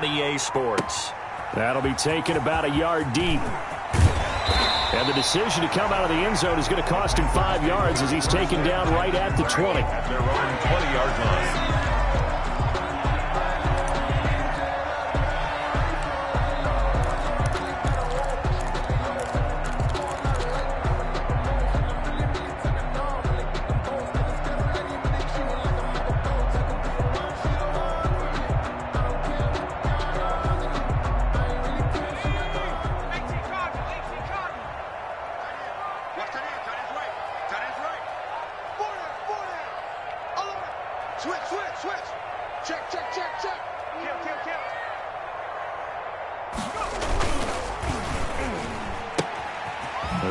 EA Sports. That'll be taken about a yard deep. And the decision to come out of the end zone is going to cost him 5 yards as he's taken down right at the 20. At their own 20-yard line.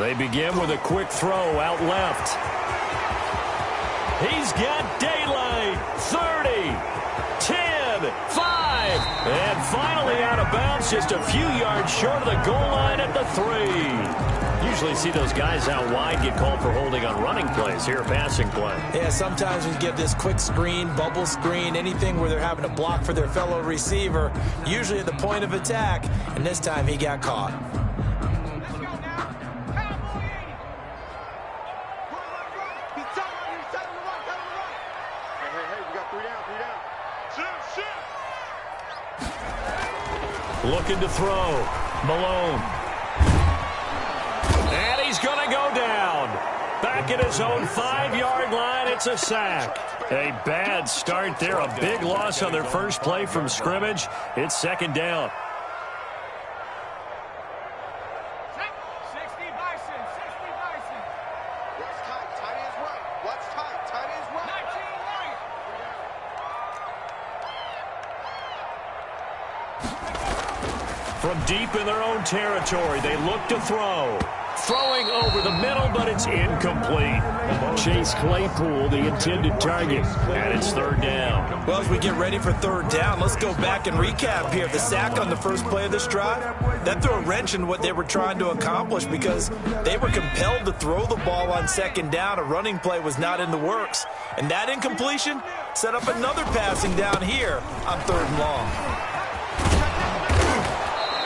They begin with a quick throw out left. He's got daylight. 30, 10, 5, and finally out of bounds just a few yards short of the goal line at the 3. Usually see those guys out wide get called for holding on running plays. Here, a passing play. Yeah, sometimes we get this quick screen, bubble screen, anything where they're having to block for their fellow receiver, usually at the point of attack, and this time he got caught. Looking to throw. Malone. And he's going to go down. Back at his own 5-yard line, it's a sack. A bad start there. A big loss on their first play from scrimmage. It's second down. From deep in their own territory, they look to throw. Throwing over the middle, but it's incomplete. Chase Claypool, the intended target, and it's third down. Well, as we get ready for third down, let's go back and recap here. The sack on the first play of this drive, that threw a wrench in what they were trying to accomplish because they were compelled to throw the ball on second down. A running play was not in the works. And that incompletion set up another passing down here on third and long.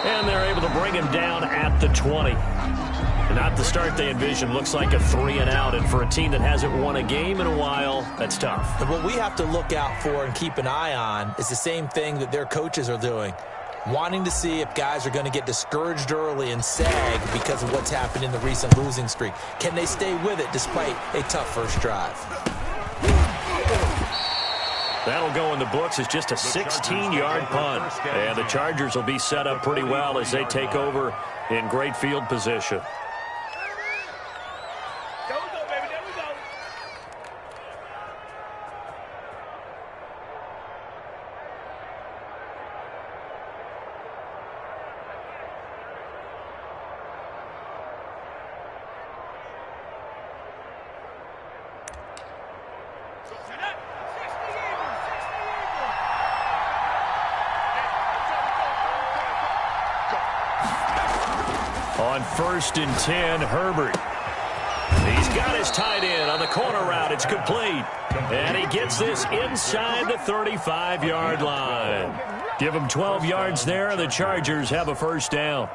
And they're able to bring him down at the 20. Not the start they envisioned. Looks like a 3-and-out. And for a team that hasn't won a game in a while, that's tough. And what we have to look out for and keep an eye on is the same thing that their coaches are doing. Wanting to see if guys are going to get discouraged early and sag because of what's happened in the recent losing streak. Can they stay with it despite a tough first drive? That'll go in the books as just a 16-yard punt. And the Chargers will be set up pretty well as they take over in great field position. On 1st and 10, Herbert. He's got his tight end on the corner route. It's complete. And he gets this inside the 35-yard line. Give him 12 yards there, and the Chargers have a first down.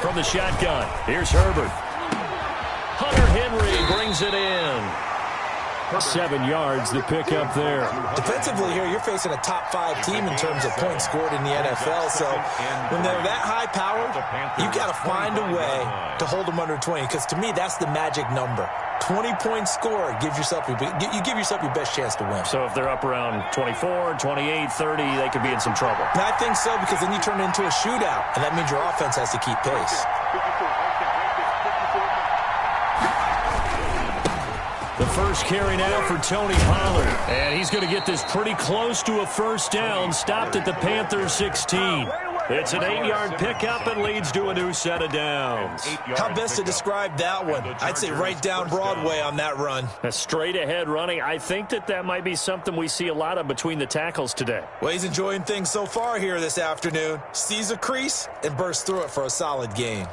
From the shotgun, here's Herbert. Hunter Henry brings it in. 7 yards, the pickup there. Defensively here, you're facing a top-5 team in terms of points scored in the NFL. So when they're that high-powered, you've got to find a way to hold them under 20. Because to me, that's the magic number. 20 points scored gives yourself you give yourself your best chance to win. So if they're up around 24, 28, 30, they could be in some trouble. And I think so, because then you turn it into a shootout, and that means your offense has to keep pace. The first carry now for Tony Pollard. And he's going to get this pretty close to a first down. Stopped at the Panthers 16. It's an 8-yard pickup and leads to a new set of downs. How best to describe that one? I'd say right down Broadway on that run. A straight-ahead running. I think that might be something we see a lot of between the tackles today. Well, he's enjoying things so far here this afternoon. Sees a crease and bursts through it for a solid gain.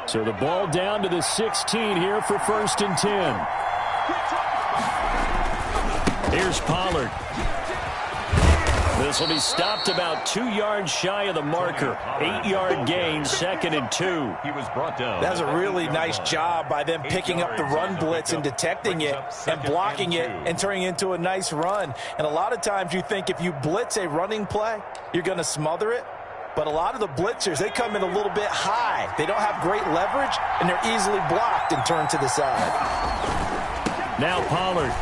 So the ball down to the 16 here for 1st and 10. Here's Pollard. This will be stopped about 2 yards shy of the marker. 8-yard gain, 2nd and 2. He was brought down. That's a really nice job by them picking up the run blitz and detecting it and blocking it and turning it into a nice run. And a lot of times you think if you blitz a running play, you're going to smother it. But a lot of the blitzers, they come in a little bit high. They don't have great leverage, and they're easily blocked and turned to the side. Now Pollard.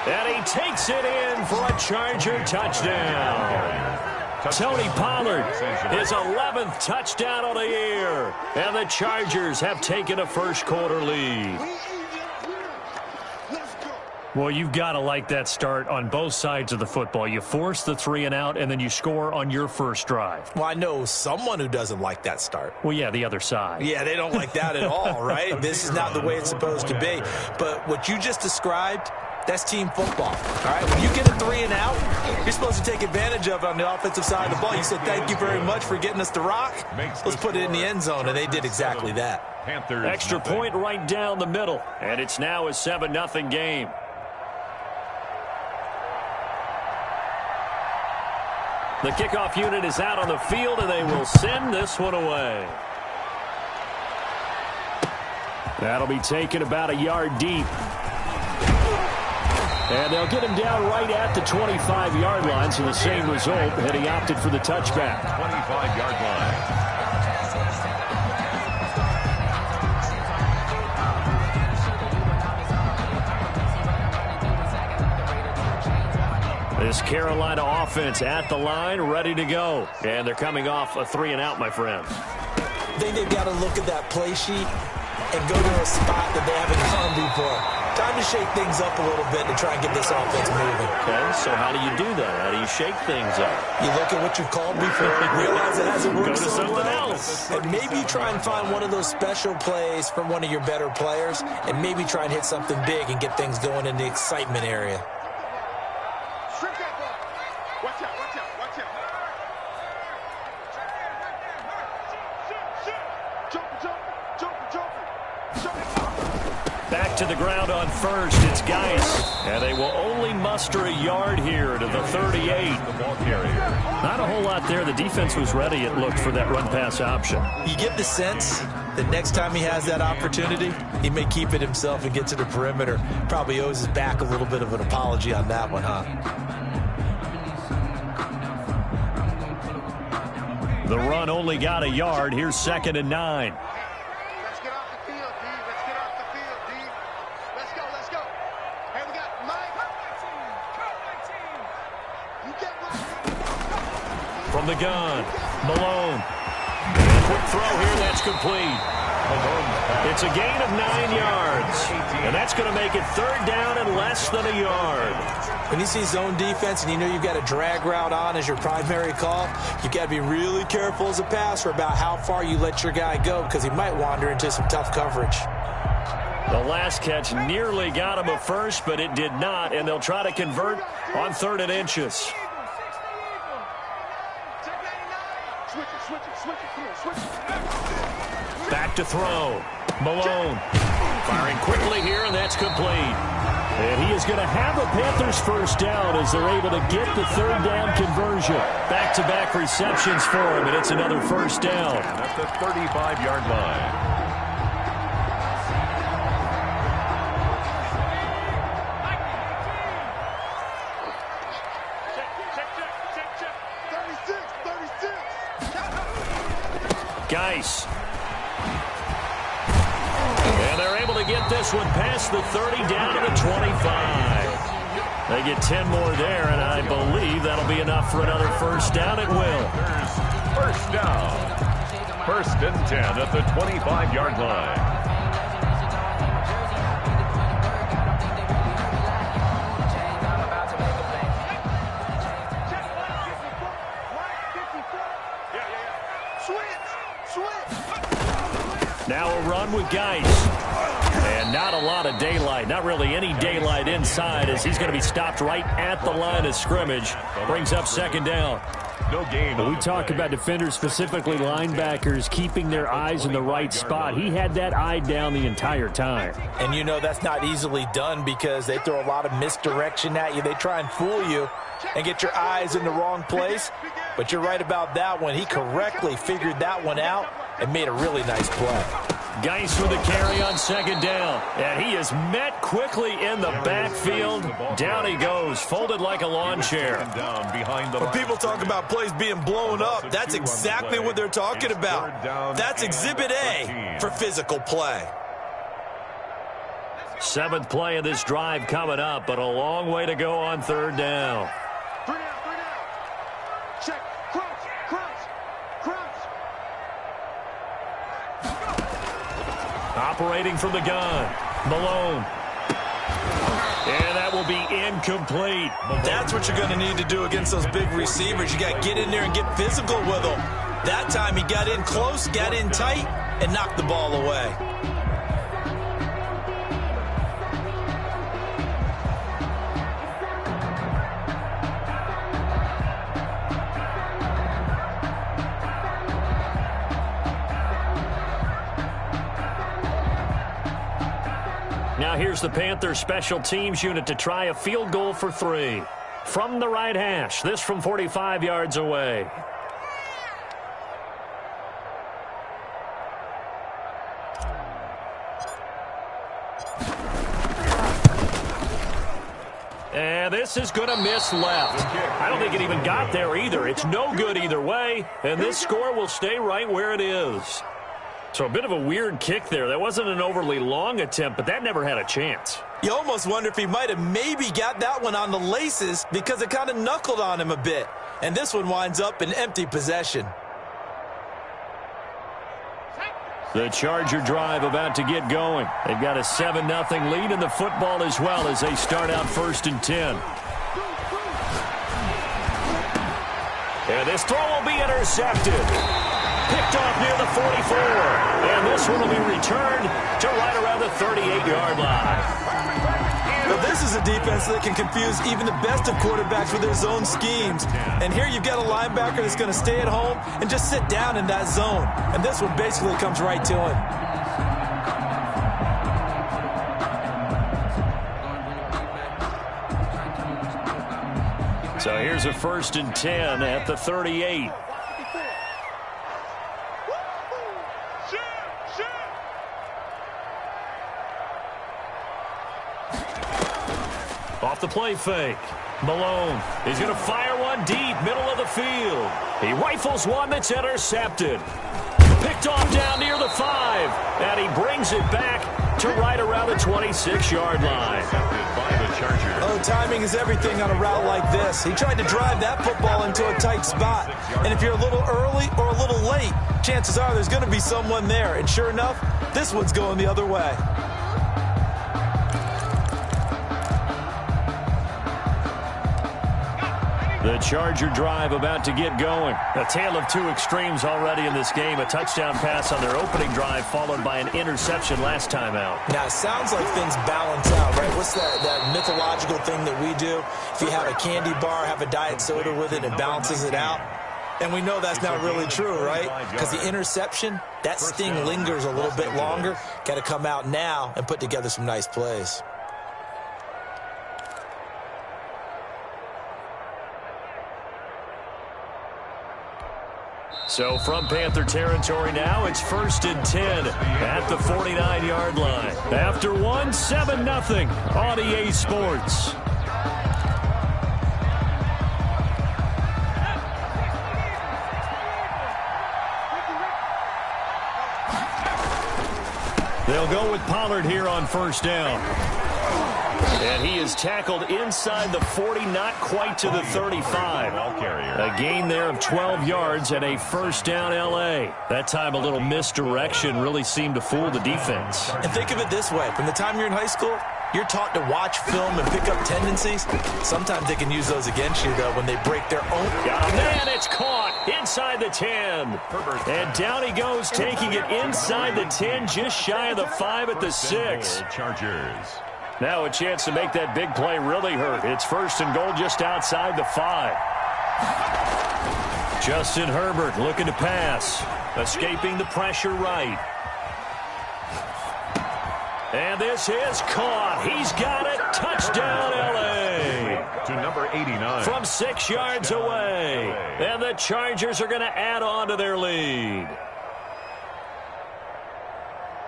And he takes it in for a Charger touchdown. Tony Pollard, his 11th touchdown of the year. And the Chargers have taken a first-quarter lead. Well, you've got to like that start on both sides of the football. You force the 3-and-out, and then you score on your first drive. Well, I know someone who doesn't like that start. Well, yeah, the other side. Yeah, they don't like that at all, right? This is not the way it's supposed to be. But what you just described, that's team football, all right? When you get a 3-and-out, you're supposed to take advantage of it on the offensive side of the ball. You said, thank you very much for getting us the rock. Let's put it in the end zone, and they did exactly that. Panthers Extra point right down the middle, and it's now a 7-0 game. The kickoff unit is out on the field, and they will send this one away. That'll be taken about a yard deep. And they'll get him down right at the 25-yard line, so the same result, and he opted for the touchback. 25-yard line. This Carolina offense at the line, ready to go. And they're coming off a 3-and-out, my friends. I think they've got to look at that play sheet and go to a spot that they haven't gone before. Time to shake things up a little bit to try and get this offense moving. Okay, so how do you do that? How do you shake things up? You look at what you've called before, realize it hasn't worked Go to so something well, else. and maybe you try and find one of those special plays from one of your better players, and maybe try and hit something big and get things going in the excitement area. Back to the ground on first. It's Geis. And they will only muster a yard here to the 38. The ball carrier. Not a whole lot there. The defense was ready, it looked, for that run-pass option. You get the sense that next time he has that opportunity, he may keep it himself and get to the perimeter. Probably owes his back a little bit of an apology on that one, huh? The run only got a yard. Here's 2nd and 9. Let's get off the field, D. Let's get off the field, D. Let's go, let's go. Hey, we got Mike. You get right. From the gun, Malone. Quick throw here, that's complete. It's a gain of 9 yards. And that's going to make it 3rd down and less than a yard. When you see zone defense and you know you've got a drag route on as your primary call, you've got to be really careful as a passer about how far you let your guy go because he might wander into some tough coverage. The last catch nearly got him a first, but it did not, and they'll try to convert on 3rd and inches. Back to throw. Malone firing quickly here, and that's complete. And he is going to have a Panthers first down as they're able to get the 3rd down conversion. Back-to-back receptions for him, and it's another first down. At the 35-yard line. Geis. And they're able to get this one past the 30 down to the 25. They get 10 more there, and I believe that'll be enough for another first down. It will. First down. 1st and 10 at the 25-yard line. run with Geis. And not a lot of daylight, not really any daylight inside, as he's going to be stopped right at the line of scrimmage. Brings up second down. No gain. We talk about defenders, specifically linebackers, keeping their eyes in the right spot. He had that eye down the entire time. And you know that's not easily done because they throw a lot of misdirection at you. They try and fool you and get your eyes in the wrong place. But you're right about that one. He correctly figured that one out and made a really nice play. Geis with the carry on second down. And he is met quickly in the backfield. Down he goes, folded like a lawn chair. When people talk about plays being blown up, that's exactly what they're talking about. That's Exhibit A for physical play. 7th play of this drive coming up, but a long way to go on third down. 3 down. Check. Crouch. Operating from the gun, Malone. And that will be incomplete. That's what you're going to need to do against those big receivers. You got to get in there and get physical with them. That time he got in close, got in tight, and knocked the ball away. Now here's the Panthers special teams unit to try a field goal for 3. From the right hash, this from 45 yards away. And this is going to miss left. I don't think it even got there either. It's no good either way, and this score will stay right where it is. So a bit of a weird kick there. That wasn't an overly long attempt, but that never had a chance. You almost wonder if he might have maybe got that one on the laces because it kind of knuckled on him a bit. And this one winds up in empty possession. The Charger drive about to get going. They've got a 7-0 lead in the football as well as they start out 1st and 10. And this throw will be intercepted. Picked off near the 44. And this one will be returned to right around the 38-yard line. Well, this is a defense that can confuse even the best of quarterbacks with their zone schemes. And here you've got a linebacker that's going to stay at home and just sit down in that zone. And this one basically comes right to him. So here's a 1st and 10 at the 38. Off the play fake. Malone. He's going to fire one deep, middle of the field. He rifles one that's intercepted. Picked off down near the 5. And he brings it back to right around the 26-yard line. Oh, timing is everything on a route like this. He tried to drive that football into a tight spot. And if you're a little early or a little late, chances are there's going to be someone there. And sure enough, this one's going the other way. The Charger drive about to get going. A tale of two extremes already in this game. A touchdown pass on their opening drive followed by an interception last time out. Now, it sounds like things balance out, right? What's that mythological thing that we do? If you have a candy bar, have a diet soda with it, it balances it out. And we know that's not really true, right? Because the interception, that sting lingers a little bit longer. Got to come out now and put together some nice plays. So from Panther territory now, it's 1st and 10 at the 49-yard line. After one, 7-0 on EA Sports. They'll go with Pollard here on 1st down. And he is tackled inside the 40, not quite to the 35. A gain there of 12 yards and a 1st down L.A. That time a little misdirection really seemed to fool the defense. And think of it this way. From the time you're in high school, You're taught to watch film and pick up tendencies. Sometimes they can use those against you, though, when they break their own. And it's caught inside the 10. And down he goes, taking it inside the 10, just shy of the 5 at the 6. Chargers. Now a chance to make that big play really hurt. It's 1st and goal just outside the 5. Justin Herbert looking to pass. Escaping the pressure right. And this is caught. He's got it. Touchdown, L.A. To number 89. From 6 yards away. And the Chargers are going to add on to their lead.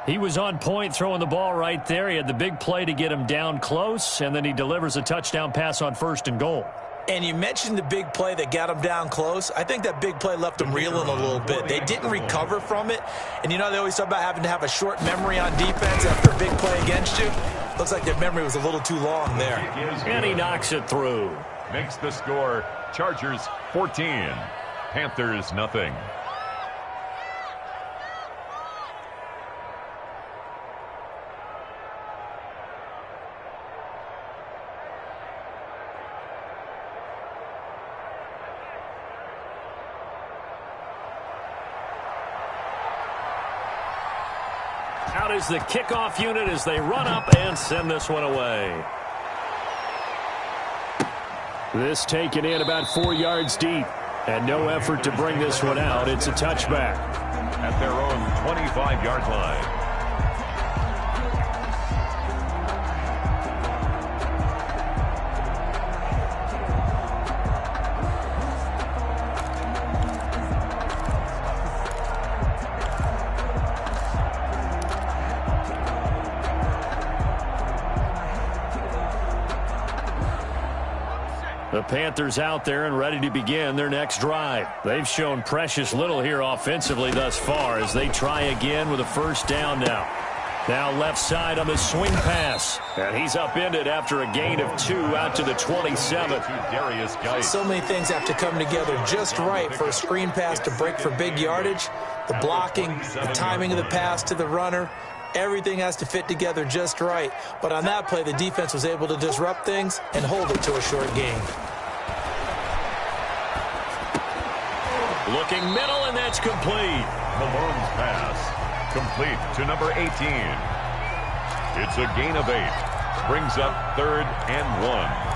He was on point throwing the ball right there. He had the big play to get him down close, and then he delivers a touchdown pass on 1st and goal. And you mentioned the big play that got him down close. I think that big play left them reeling a little bit. They didn't recover from it. And, you know, they always talk about having to have a short memory on defense after a big play against you. Looks like their memory was a little too long there. And he knocks it through. Makes the score Chargers 14, Panthers nothing. Out is the kickoff unit as they run up and send this one away. This taken in about 4 yards deep. And no effort to bring this one out. It's a touchback. At their own 25-yard line. The Panthers out there and ready to begin their next drive. They've shown precious little here offensively thus far as they try again with a 1st down now. Now left side on the swing pass. And he's upended after a gain of 2 out to the 27. So many things have to come together just right for a screen pass to break for big yardage. The blocking, the timing of the pass to the runner. Everything has to fit together just right. But on that play, the defense was able to disrupt things and hold it to a short gain. Looking middle, and that's complete. Malone's pass. Complete to number 18. It's a gain of 8. Brings up 3rd and 1.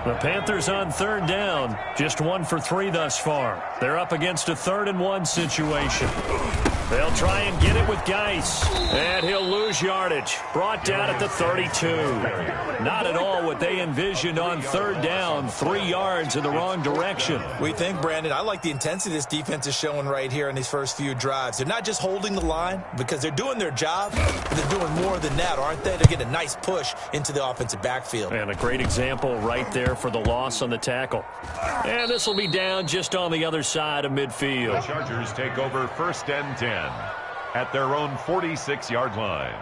The Panthers on 3rd down. Just 1 for 3 thus far. They're up against a 3rd and 1 situation. They'll try and get it with Geis. And he'll lose yardage. Brought down at the 32. Not at all what they envisioned on 3rd down. 3 yards in the wrong direction. We think, Brandon, I like the intensity this defense is showing right here in these first few drives. They're not just holding the line because they're doing their job. They're doing more than that, aren't they? They're getting a nice push into the offensive backfield. And a great example right there for the loss on the tackle. And this will be down just on the other side of midfield. The Chargers take over 1st and 10 at their own 46-yard line.